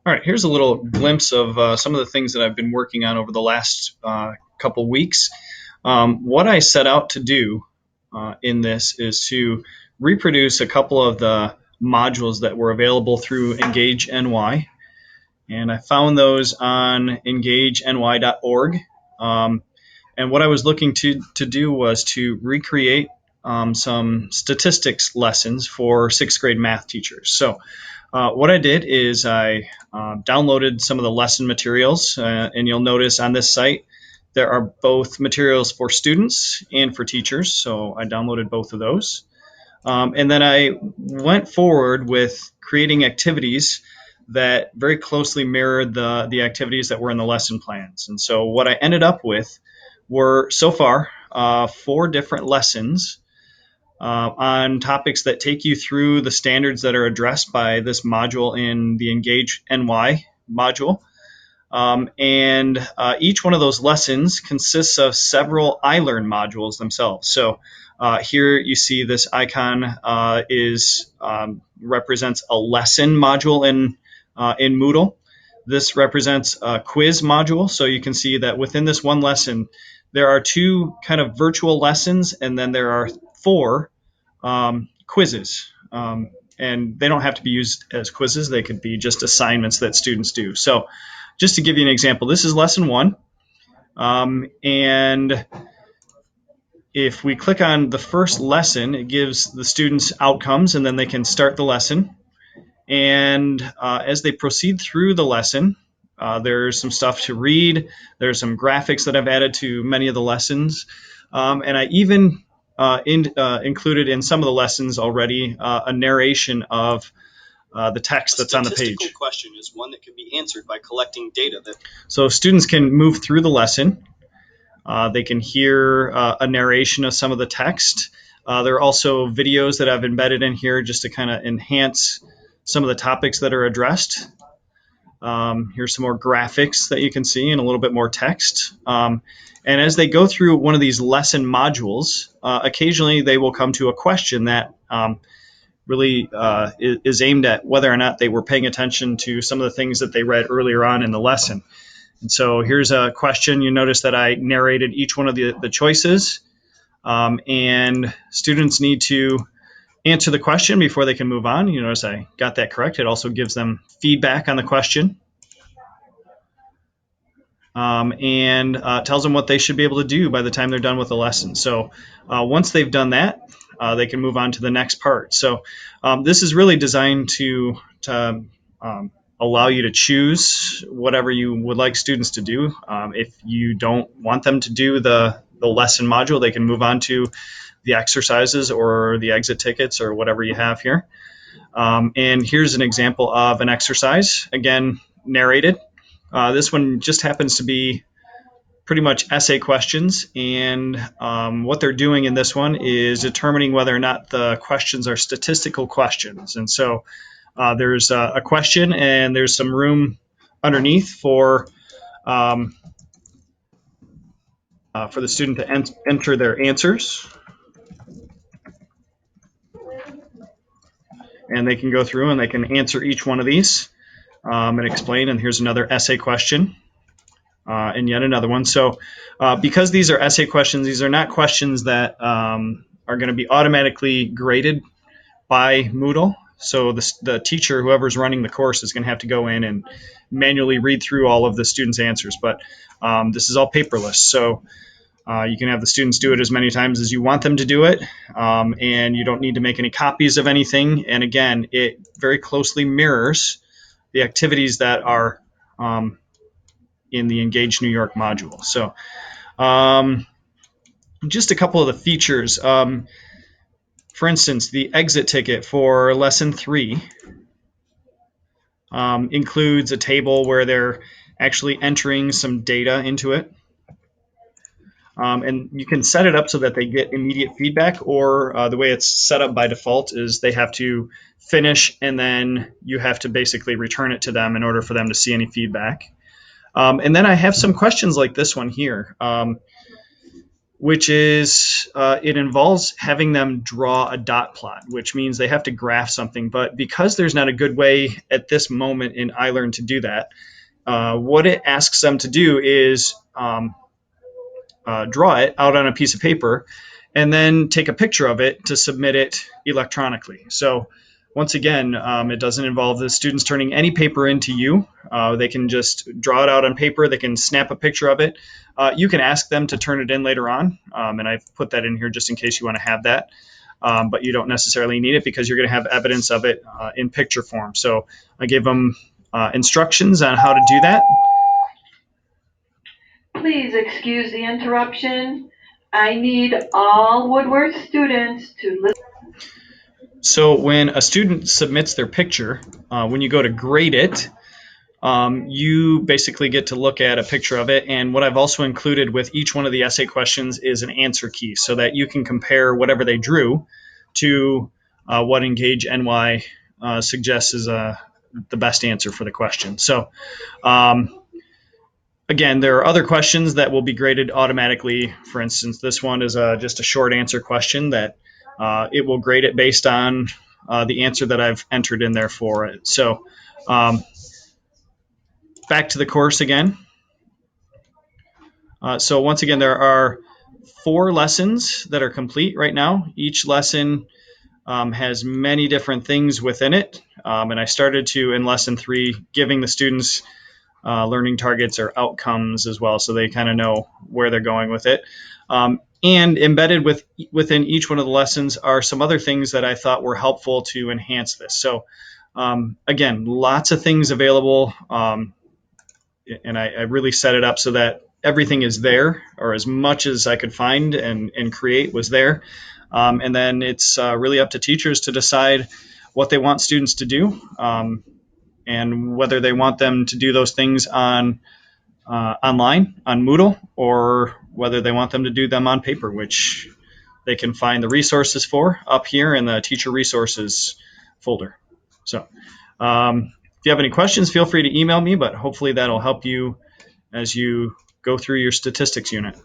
All right, here's a little glimpse of some of the things that I've been working on over the last couple weeks. What I set out to do in this is to reproduce a couple of the modules that were available through Engage NY, and I found those on engageny.org. And what I was looking to do was to recreate some statistics lessons for sixth grade math teachers. So what I did is I downloaded some of the lesson materials, and you'll notice on this site there are both materials for students and for teachers, so I downloaded both of those. And then I went forward with creating activities that very closely mirrored the activities that were in the lesson plans. And so what I ended up with were, so far, 4 different lessons on topics that take you through the standards that are addressed by this module in the Engage NY module. And each one of those lessons consists of several iLearn modules themselves. So here you see this icon represents a lesson module in Moodle. This represents a quiz module. So you can see that within this one lesson, there are 2 kind of virtual lessons, and then there are 4 quizzes. And they don't have to be used as quizzes. They could be just assignments that students do. So just to give you an example, this is lesson 1. And if we click on the first lesson, it gives the students outcomes, and then they can start the lesson. And as they proceed through the lesson, there's some stuff to read. There's some graphics that I've added to many of the lessons. And I even included in some of the lessons already a narration of the text that's on the page. A statistical question is one that can be answered by collecting data. So students can move through the lesson. They can hear a narration of some of the text. There are also videos that I've embedded in here just to kind of enhance some of the topics that are addressed. Here's some more graphics that you can see and a little bit more text. And as they go through one of these lesson modules, occasionally they will come to a question that really is aimed at whether or not they were paying attention to some of the things that they read earlier on in the lesson. And so here's a question. You notice that I narrated each one of the choices, and students need to answer the question before they can move on. You notice I got that correct. It also gives them feedback on the question, and tells them what they should be able to do by the time they're done with the lesson. So once they've done that, they can move on to the next part. So this is really designed to allow you to choose whatever you would like students to do. If you don't want them to do the lesson module, they can move on to the exercises or the exit tickets or whatever you have here. And here's an example of an exercise, again, narrated. This one just happens to be pretty much essay questions, and what they're doing in this one is determining whether or not the questions are statistical questions. And so there's a question, and there's some room underneath for the student to enter their answers. And they can go through and they can answer each one of these and explain. And here's another essay question. And yet another one. So because these are essay questions, these are not questions that are going to be automatically graded by Moodle. So the teacher, whoever's running the course, is going to have to go in and manually read through all of the students' answers. But this is all paperless. So you can have the students do it as many times as you want them to do it. And you don't need to make any copies of anything. And again, it very closely mirrors the activities that are in the Engage New York module. So just a couple of the features. For instance, the exit ticket for lesson 3 includes a table where they're actually entering some data into it. And you can set it up so that they get immediate feedback, or the way it's set up by default is they have to finish and then you have to basically return it to them in order for them to see any feedback. And then I have some questions like this one here. which is it involves having them draw a dot plot, which means they have to graph something. But because there's not a good way at this moment in iLearn to do that, what it asks them to do is draw it out on a piece of paper and then take a picture of it to submit it electronically. So once again, it doesn't involve the students turning any paper into you. They can just draw it out on paper. They can snap a picture of it. You can ask them to turn it in later on, and I've put that in here just in case you want to have that. But you don't necessarily need it because you're going to have evidence of it in picture form. So I gave them instructions on how to do that. Please excuse the interruption. I need all Woodward students to listen. So when a student submits their picture, when you go to grade it, you basically get to look at a picture of it. And what I've also included with each one of the essay questions is an answer key so that you can compare whatever they drew to what Engage NY suggests is the best answer for the question. So again, there are other questions that will be graded automatically. For instance, this one is just a short answer question that it will grade it based on the answer that I've entered in there for it. So back to the course again. So once again, there are 4 lessons that are complete right now. Each lesson has many different things within it. And I started to, in lesson 3, giving the students learning targets or outcomes as well, so they kind of know where they're going with it. And embedded within each one of the lessons are some other things that I thought were helpful to enhance this. So again, lots of things available, and I really set it up so that everything is there, or as much as I could find and create was there. And then it's really up to teachers to decide what they want students to do, and whether they want them to do those things on online on Moodle, or whether they want them to do them on paper, which they can find the resources for up here in the teacher resources folder. So if you have any questions, feel free to email me, but hopefully that'll help you as you go through your statistics unit.